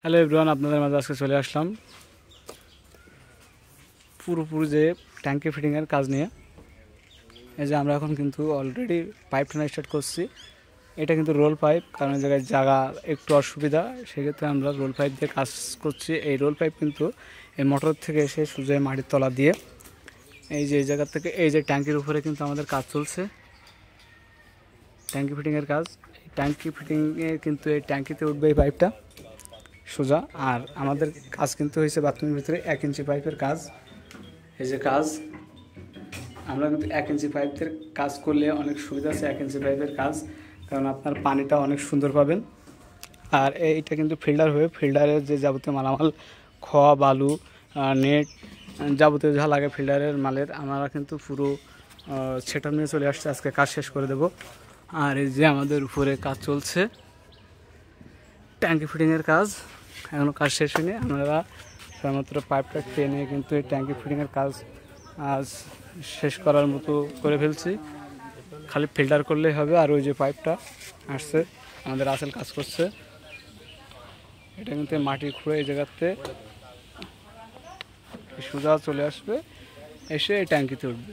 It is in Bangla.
হ্যালো এভরিওয়ান, আপনাদের মাঝে আজকে চলে আসলাম পুরোপুরি যে ট্যাঙ্কি ফিটিংয়ের কাজ নিয়ে। এই যে আমরা এখন কিন্তু অলরেডি পাইপ টানা স্টার্ট করছি। এটা কিন্তু রোল পাইপ, কারণ এই জায়গায় জায়গা একটু অসুবিধা, সেক্ষেত্রে আমরা রোল পাইপ দিয়ে কাজ করছি। এই রোল পাইপ কিন্তু এই মোটর থেকে এসে সোজা মাটির তলা দিয়ে এই যে এই জায়গা থেকে এই যে ট্যাঙ্কির উপরে কিন্তু আমাদের কাজ চলছে, ট্যাঙ্কি ফিটিংয়ের কাজ। ট্যাঙ্কি ফিটিংয়ে কিন্তু এই ট্যাঙ্কিতে উঠবে এই পাইপটা সোজা। আর আমাদের কাজ কিন্তু হয়েছে বাথরুমের ভিতরে 1 ইঞ্চি পাইপের কাজ। এই যে কাজ, আমরা কিন্তু 1 ইঞ্চি পাইপের কাজ করলে অনেক সুবিধা আছে 1 ইঞ্চি পাইপের কাজ, কারণ আপনার পানিটা অনেক সুন্দর পাবেন। আর এইটা কিন্তু ফিল্টার হয়ে ফিল্টারের যে যাবতীয় মালামাল, খোয়া, বালু, নেট, যাবতীয় যা লাগে ফিল্টারের মালের, আমরা কিন্তু পুরো সেটা নিয়ে চলে আসছে। আজকে কাজ শেষ করে দেব। আর এই যে আমাদের উপরে কাজ চলছে ট্যাঙ্কি ফিটিংয়ের কাজ, এখনও কাজ শেষ হয়নি। আমরা শুধুমাত্র পাইপটা টেনে কিন্তু এই ট্যাঙ্কি ফিটিংয়ের কাজ আজ শেষ করার মতো করে ফেলছি। খালি ফিল্টার করলেই হবে। আর ওই যে পাইপটা আসছে, আমাদের আসল কাজ করছে। এটা কিন্তু মাটি খুঁড়ে এই জায়গাতে সোজা চলে আসবে, এসে এই ট্যাঙ্কিতে উঠবে।